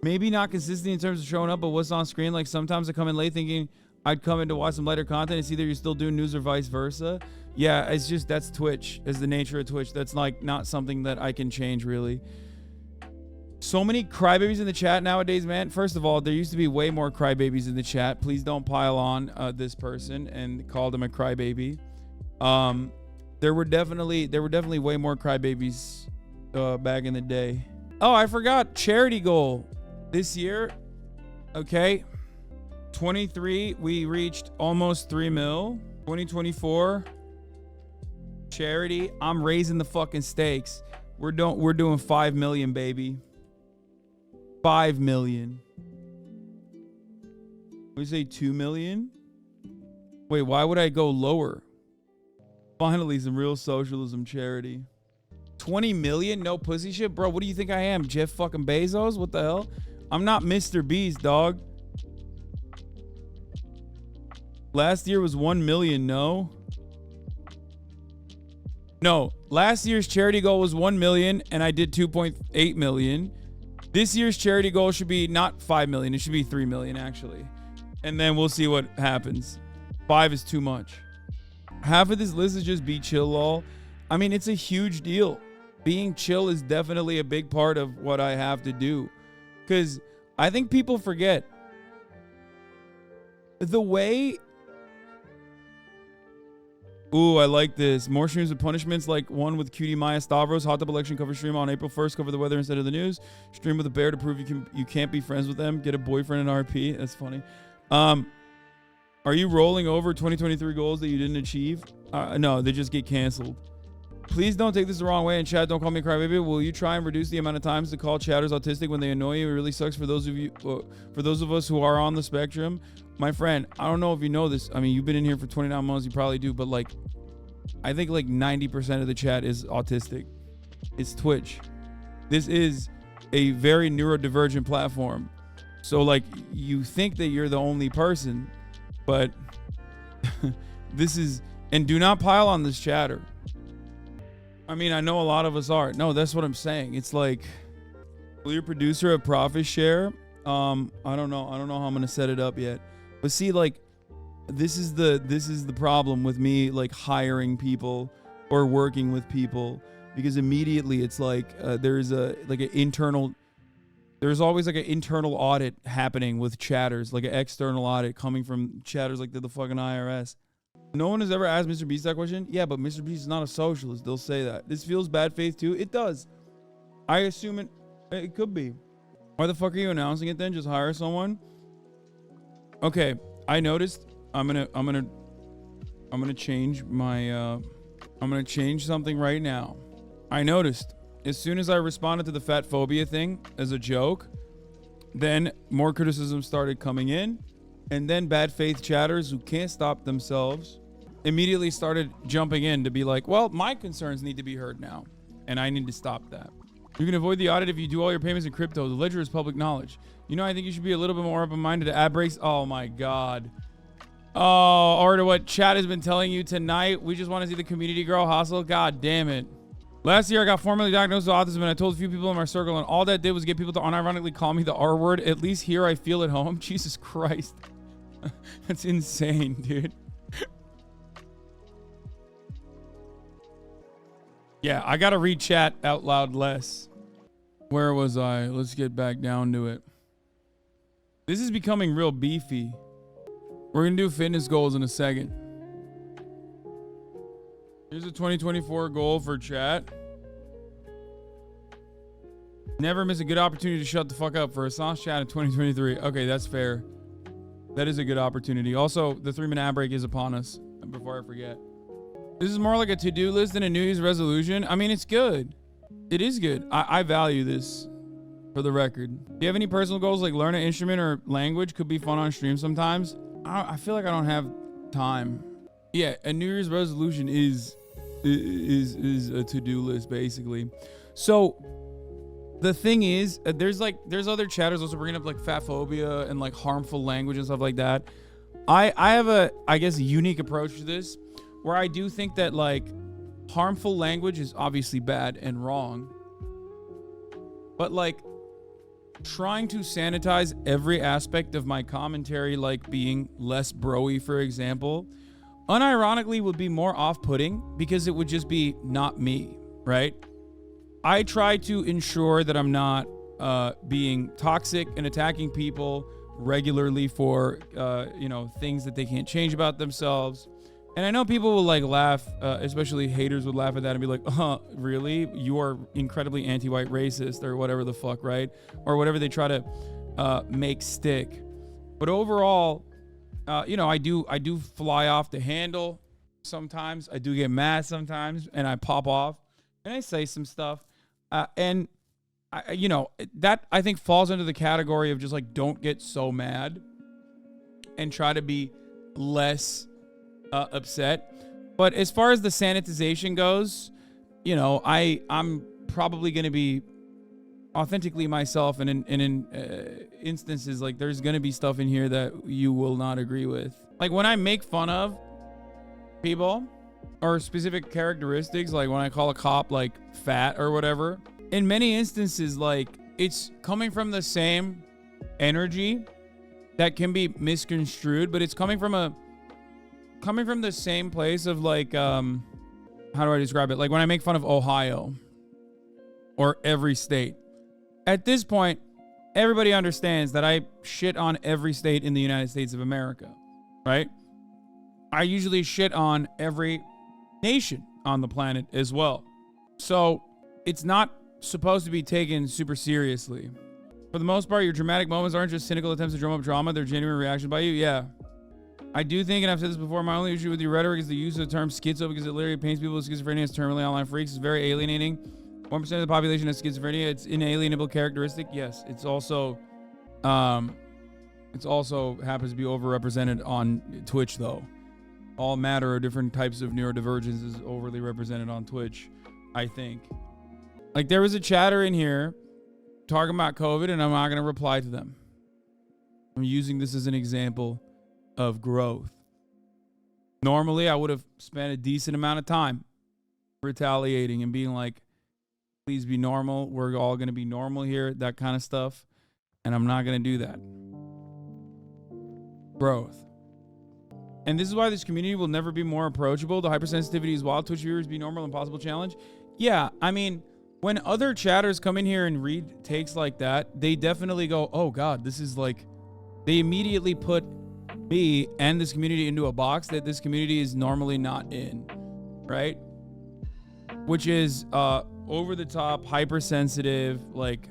Maybe not consistent in terms of showing up, but what's on screen. Like sometimes I come in late thinking I'd come in to watch some lighter content. It's either you're still doing news or vice versa. Yeah, it's just, that's Twitch. It's the nature of Twitch. That's like not something that I can change really. So many crybabies in the chat nowadays, man. First of all, there used to be way more crybabies in the chat. Please don't pile on this person and call them a crybaby. There were definitely way more crybabies back in the day. Oh, I forgot charity goal this year. Okay, 23 we reached almost 3 mil. 2024 charity. I'm raising the fucking stakes. We're doing 5 million, baby. 5 million. We say 2 million. Wait, why would I go lower? Finally, some real socialism charity. 20 million? No pussy shit? Bro, what do you think I am? Jeff fucking Bezos? What the hell? I'm not Mr. Beast, dog. Last year was 1 million, no? No, last year's charity goal was 1 million and I did 2.8 million. This year's charity goal should be not 5 million. It should be 3 million, actually. And then we'll see what happens. 5 is too much. Half of this list is just be chill, lol. I mean, it's a huge deal. Being chill is definitely a big part of what I have to do. Because I think people forget the way... Ooh, I like this. More streams with punishments like one with Cutie Maya Stavros. Hot tub election cover stream on April 1st. Cover the weather instead of the news. Stream with a bear to prove you can't be friends with them. Get a boyfriend in RP. That's funny. Are you rolling over 2023 goals that you didn't achieve? No, they just get canceled. Please don't take this the wrong way. And chat, don't call me a crybaby. Will you try and reduce the amount of times to call chatters autistic when they annoy you? It really sucks for those of us who are on the spectrum. My friend, I don't know if you know this. I mean, you've been in here for 29 months. You probably do. But like, I think like 90% of the chat is autistic. It's Twitch. This is a very neurodivergent platform. So like, you think that you're the only person, but this is, and do not pile on this chatter. I mean, I know a lot of us are. No, that's what I'm saying. It's like, will your producer have profit share? I don't know. I don't know how I'm gonna set it up yet. But see, like, this is the problem with me, like, hiring people or working with people, because immediately it's like there's always like an internal audit happening with chatters, like an external audit coming from chatters like the fucking IRS. No one has ever asked Mr. Beast that question. Yeah, but Mr. Beast is not a socialist. They'll say that. This feels bad faith too. It does. I assume it could be. Why the fuck are you announcing it then? Just hire someone. Okay, I noticed. I'm gonna change my I'm gonna change something right now. I noticed as soon as I responded to the fat phobia thing as a joke, then more criticism started coming in. And then bad faith chatters who can't stop themselves immediately started jumping in to be like, well, my concerns need to be heard now, and I need to stop that. You can avoid the audit if you do all your payments in crypto. The ledger is public knowledge. You know, I think you should be a little bit more open-minded to ad breaks. Oh my God. Oh, or to what chat has been telling you tonight. We just want to see the community grow. Hustle. God damn it. Last year, I got formally diagnosed with autism, and I told a few people in my circle, and all that did was get people to unironically call me the R word. At least here I feel at home. Jesus Christ. That's insane, dude. Yeah, I gotta read chat out loud less. Where was I? Let's get back down to it. This is becoming real beefy. We're gonna do fitness goals in a second. Here's a 2024 goal for chat. Never miss a good opportunity to shut the fuck up for a soft chat in 2023. Okay, that's fair. That is a good opportunity. Also, the 3-minute ad break is upon us. Before I forget. This is more like a to-do list than a New Year's resolution. I mean, it's good. It is good. I value this, for the record. Do you have any personal goals like learn an instrument or language? Could be fun on stream sometimes. I feel like I don't have time. Yeah, a New Year's resolution is a to-do list, basically. So the thing is, there's other chatters also bringing up like fat phobia and like harmful language and stuff like that. I have a, I guess, a unique approach to this, where I do think that like harmful language is obviously bad and wrong, but like trying to sanitize every aspect of my commentary, like being less broy, for example, unironically would be more off-putting because it would just be not me, right? I try to ensure that I'm not being toxic and attacking people regularly for things that they can't change about themselves. And I know people will like laugh, especially haters would laugh at that and be like, really? You are incredibly anti-white racist or whatever the fuck, right? Or whatever they try to make stick. But overall, I do fly off the handle sometimes. I do get mad sometimes and I pop off and I say some stuff. And that I think falls under the category of just like, don't get so mad and try to be less upset. But as far as the sanitization goes, I'm probably going to be authentically myself. And in instances, like there's going to be stuff in here that you will not agree with. Like when I make fun of people or specific characteristics, like when I call a cop like fat or whatever, in many instances, like it's coming from the same energy that can be misconstrued, but it's coming from the same place of like, how do I describe it? Like when I make fun of Ohio or every state, at this point, everybody understands that I shit on every state in the United States of America, right? I usually shit on every nation on the planet as well. So it's not supposed to be taken super seriously. For the most part, your dramatic moments aren't just cynical attempts to drum up drama. They're genuine reaction by you. Yeah. I do think, and I've said this before, my only issue with your rhetoric is the use of the term schizo because it literally paints people with schizophrenia as terminally online freaks. It's very alienating. 1% of the population has schizophrenia. It's inalienable characteristic. Yes. It's also happens to be overrepresented on Twitch though. All matter or different types of neurodivergence is overly represented on Twitch, I think. Like there was a chatter in here talking about COVID and I'm not going to reply to them. I'm using this as an example of growth. Normally, I would have spent a decent amount of time retaliating and being like, please be normal. We're all going to be normal here, that kind of stuff. And I'm not going to do that. Growth. And this is why this community will never be more approachable. The hypersensitivity is wild. Twitch viewers be normal, impossible challenge. Yeah, I mean, when other chatters come in here and read takes like that, they definitely go, oh God, this is like, they immediately put me and this community into a box that this community is normally not in, right? Which is over the top, hypersensitive, like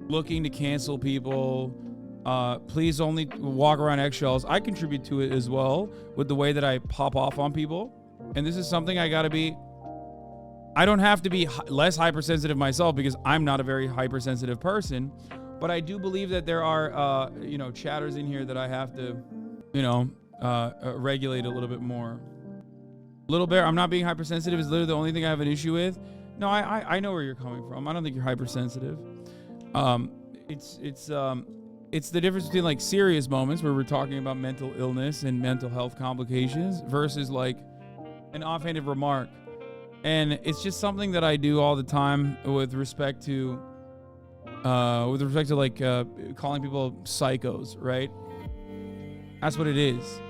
looking to cancel people. Please only walk around eggshells. I contribute to it as well with the way that I pop off on people. And this is something I don't have to be less hypersensitive myself because I'm not a very hypersensitive person. But I do believe that there are, chatters in here that I have to, regulate a little bit more. Little Bear, I'm not being hypersensitive is literally the only thing I have an issue with. No, I know where you're coming from. I don't think you're hypersensitive. It's the difference between like serious moments where we're talking about mental illness and mental health complications versus like an offhanded remark. And it's just something that I do all the time with respect to like calling people psychos, right? That's what it is.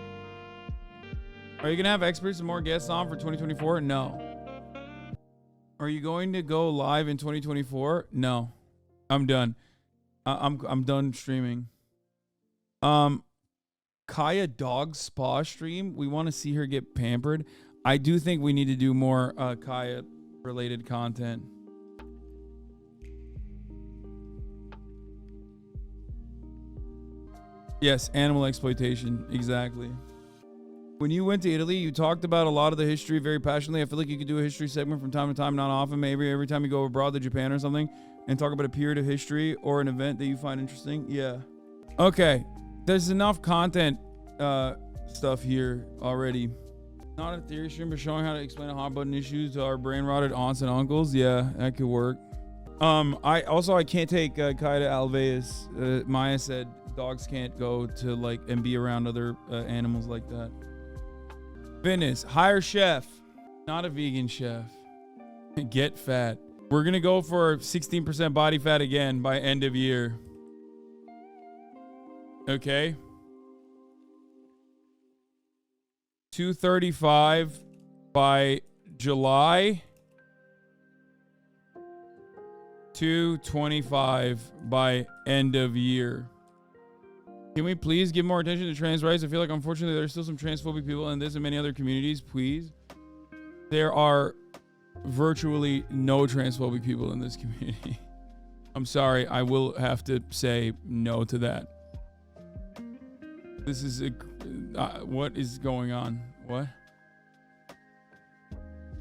Are you gonna have experts and more guests on for 2024? No. Are you going to go live in 2024? No. I'm done. I'm done streaming. Kaya dog spa stream. We want to see her get pampered. I do think we need to do more Kaya related content. Yes, animal exploitation. Exactly. When you went to Italy, you talked about a lot of the history very passionately. I feel like you could do a history segment from time to time, not often, maybe every time you go abroad to Japan or something, and talk about a period of history or an event that you find interesting. Yeah. Okay. There's enough content stuff here already. Not a theory stream, but showing how to explain a hot button issues to our brain rotted aunts and uncles. Yeah, that could work. I can't take Kaya to Alveus. Maya said dogs can't go to like and be around other animals like that. Fitness, hire chef, not a vegan chef. Get fat. We're gonna go for 16% body fat again by end of year. Okay. 235 by July. 225 by end of year. Can we please give more attention to trans rights? I feel like unfortunately there's still some transphobic people in this and many other communities. Please. There are virtually no transphobic people in this community. I'm sorry. I will have to say no to that. This is what is going on? What?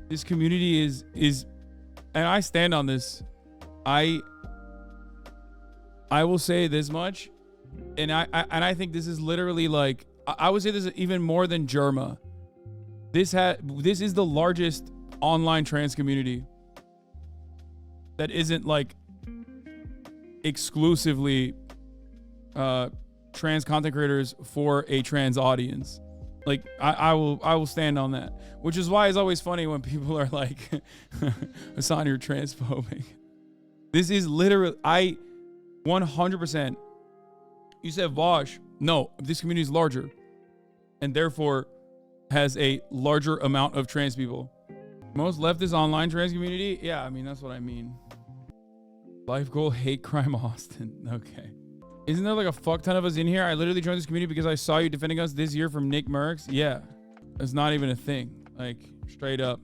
This community is, and I stand on this. I will say this much. And I think this is literally like, I would say this is even more than Germa. This is the largest online trans community that isn't like exclusively trans content creators for a trans audience. Like I will stand on that, which is why it's always funny when people are like, Hasan, you're transphobic. This is literally, 100%. You said Vosh. No, this community is larger and therefore has a larger amount of trans people. Most leftist online trans community? Yeah, I mean, that's what I mean. Life goal, hate crime, Austin. Okay. Isn't there like a fuck ton of us in here? I literally joined this community because I saw you defending us this year from Nick Merckx. Yeah, that's not even a thing. Like, straight up.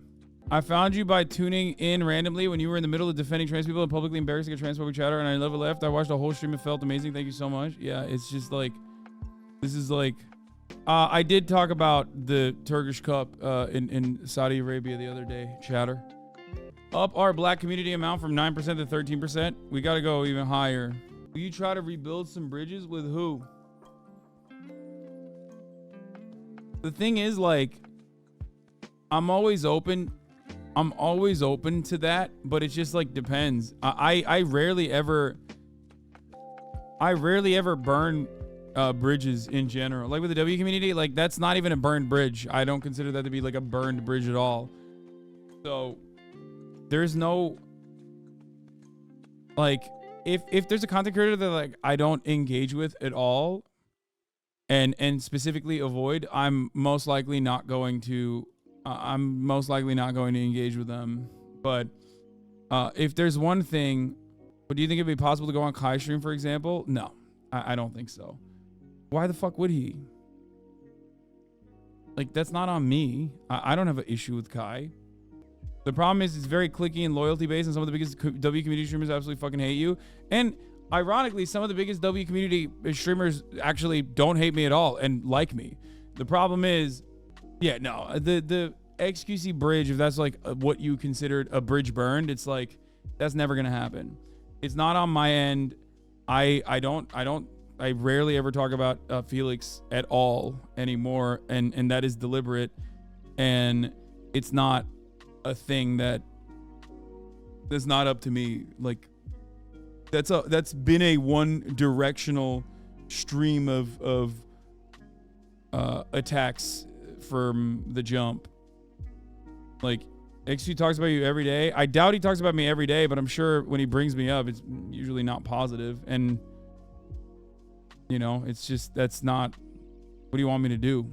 I found you by tuning in randomly when you were in the middle of defending trans people and publicly embarrassing a transphobic chatter, and I never left. I watched the whole stream. It felt amazing. Thank you so much. Yeah, it's just like, this is like, I did talk about the Turkish Cup in Saudi Arabia the other day, chatter. Up our black community amount from 9% to 13%. We got to go even higher. Will you try to rebuild some bridges with who? The thing is, like, I'm always open to that, but it just like depends. I rarely ever burn bridges in general. Like with the W community, like that's not even a burned bridge. I don't consider that to be like a burned bridge at all. So there's no like, if there's a content creator that like I don't engage with at all and specifically avoid, I'm most likely not going to engage with them. But if there's one thing, but do you think it'd be possible to go on Kai's stream, for example? No, I don't think so. Why the fuck would he? Like, that's not on me. I don't have an issue with Kai. The problem is it's very cliquey and loyalty based, and some of the biggest W community streamers absolutely fucking hate you. And ironically, some of the biggest W community streamers actually don't hate me at all and like me. The problem is, yeah, no, the XQC bridge, if that's like what you considered a bridge burned, it's like, that's never gonna happen. It's not on my end. I rarely ever talk about Felix at all anymore, and that is deliberate. And it's not a thing that's not up to me. Like that's been a one directional stream of attacks from the jump. Like XQ talks about you every day. I doubt he talks about me every day, but I'm sure when he brings me up, it's usually not positive. And you know, it's just, that's not, what do you want me to do?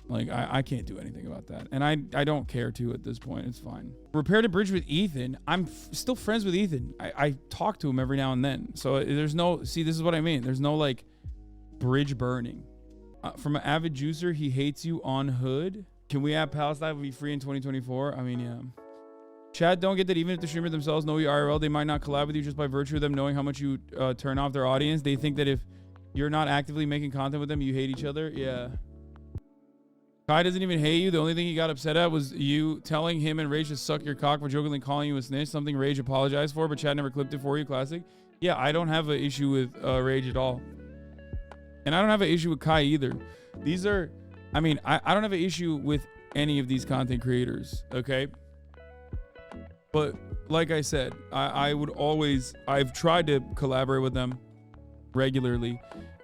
Like, I can't do anything about that. And I don't care to at this point. It's fine. Repaired a bridge with Ethan. I'm still friends with Ethan. I talk to him every now and then. So there's no, see, this is what I mean. There's no like bridge burning. From an avid juicer, he hates you on hood. Can we have Palestine be free in 2024? I mean, yeah. Chad, don't get that even if the streamer themselves know you IRL, they might not collab with you just by virtue of them knowing how much you turn off their audience. They think that if you're not actively making content with them, you hate each other. Yeah. Kai doesn't even hate you. The only thing he got upset at was you telling him and Rage to suck your cock for jokingly calling you a snitch. Something Rage apologized for, but Chad never clipped it for you. Classic. Yeah, I don't have an issue with Rage at all. And I don't have an issue with Kai either. These are, I mean, I don't have an issue with any of these content creators, okay? But like I said, I would always, I've tried to collaborate with them regularly.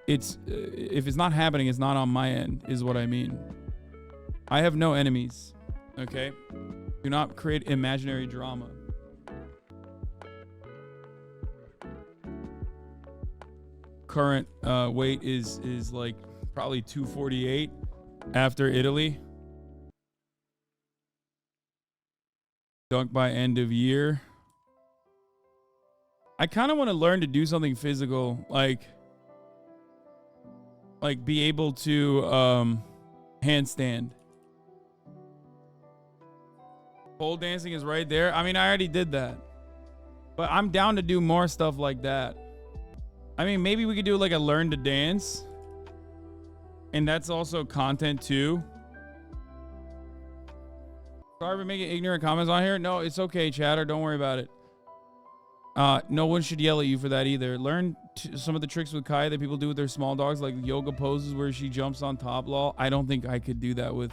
It's, if it's not happening, it's not on my end, is what I mean. I have no enemies, okay? Do not create imaginary drama. Current weight is like probably 248 after Italy. Dunk by end of year. I kind of want to learn to do something physical, like be able to handstand. Pole dancing is right there. I mean, I already did that, but I'm down to do more stuff like that. I mean, maybe we could do like a learn to dance, and that's also content too. Sorry for making ignorant comments on here. No, it's okay, chatter. Don't worry about it. No one should yell at you for that either. Learn some of the tricks with Kai that people do with their small dogs, like yoga poses where she jumps on top. Lol. I don't think I could do that with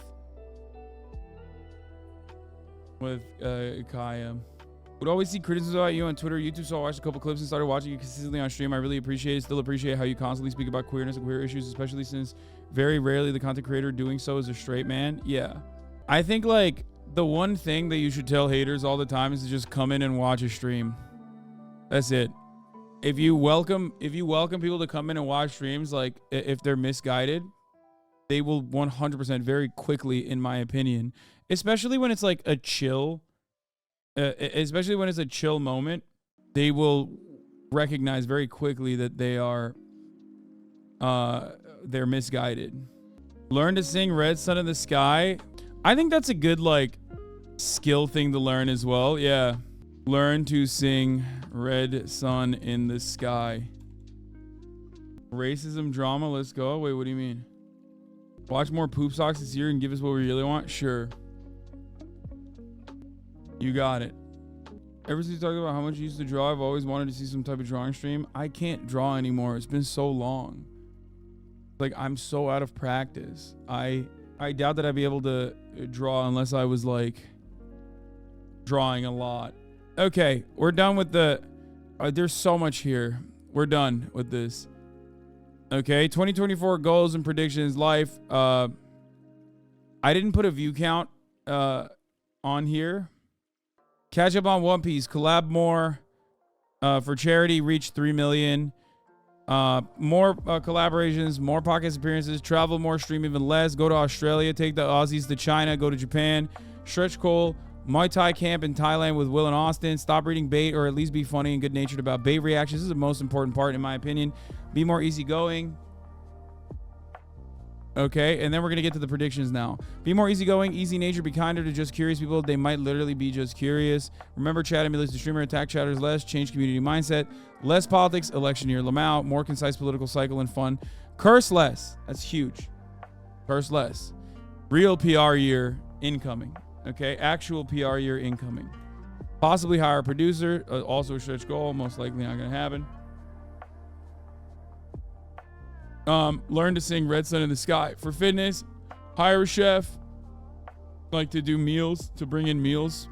Kai. Would always see criticism about you on Twitter, YouTube, so I watched a couple clips and started watching you consistently on stream. I really appreciate it. Still appreciate how you constantly speak about queerness and queer issues, especially since very rarely the content creator doing so is a straight man. Yeah. I think like the one thing that you should tell haters all the time is to just come in and watch a stream. That's it. If you welcome people to come in and watch streams, like if they're misguided, they will 100% very quickly, in my opinion, especially when it's like a chill, especially when it's a chill moment, they will recognize very quickly that they're misguided. Learn to sing Red Sun in the Sky. I think that's a good like skill thing to learn as well. Yeah. Learn to sing Red Sun in the Sky. Racism drama, let's go. Wait, what do you mean? Watch more Poop Socks this year and give us what we really want? Sure. You got it. Ever since you talked about how much you used to draw, I've always wanted to see some type of drawing stream. I can't draw anymore. It's been so long. Like, I'm so out of practice. I doubt that I'd be able to draw unless I was like drawing a lot. Okay, we're done with the there's so much here. We're done with this. Okay, 2024 goals and predictions, life. I didn't put a view count on here. Catch up on One Piece, collab more for charity, reach 3 million. More collaborations, more podcast appearances, travel more, stream even less, go to Australia, take the Aussies to China, go to Japan, stretch goal, Muay Thai camp in Thailand with Will and Austin, stop reading bait or at least be funny and good natured about bait reactions. This is the most important part in my opinion. Be more easygoing. Okay, and then we're gonna get to the predictions now. Be more easygoing, easy nature, be kinder to just curious people. They might literally be just curious. Remember, chat emulates the streamer, attack chatters less, change community mindset, less politics, election year Lamau, more concise political cycle and fun. Curse less. That's huge. Curse less. Real PR year incoming. Okay, actual PR year incoming. Possibly hire a producer, also a stretch goal, most likely not gonna happen. Learn to sing Red Sun in the Sky. For fitness, hire a chef. Like to do meals, to bring in meals.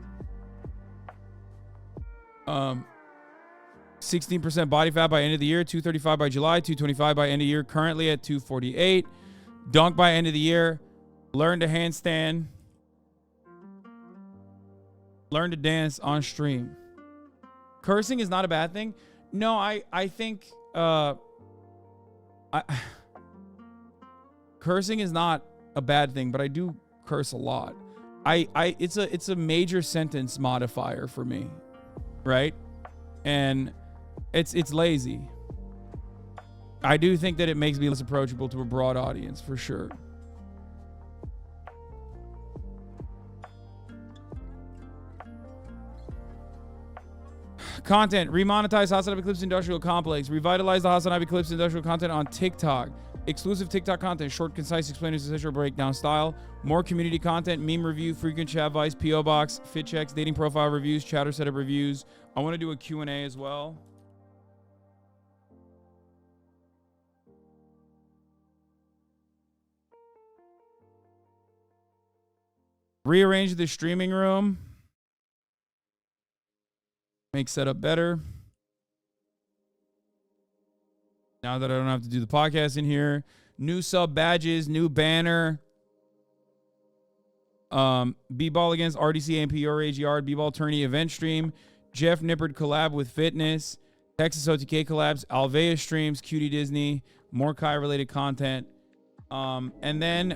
16% body fat by end of the year, 235 by July, 225 by end of year, currently at 248. Dunk by end of the year. Learn to handstand. Learn to dance on stream. Cursing is not a bad thing. No, I think cursing is not a bad thing, but I do curse a lot. It's a major sentence modifier for me, right? And it's lazy. I do think that it makes me less approachable to a broad audience for sure. Content. Remonetize HasanAbi Clips Industrial Complex. Revitalize the HasanAbi Clips Industrial content on TikTok. Exclusive TikTok content. Short, concise, explainers, essential breakdown style. More community content. Meme review. Frequent chat advice. P.O. Box. Fit checks. Dating profile reviews. Chatter setup reviews. I want to do a Q&A as well. Rearrange the streaming room. Make setup better. Now that I don't have to do the podcast in here. New sub badges, new banner. B-ball against RDC, AMP, your age yard. B-ball tourney event stream. Jeff Nippard collab with fitness. Texas OTK collabs. Alvea streams. Cutie Disney. More Kai related content. And then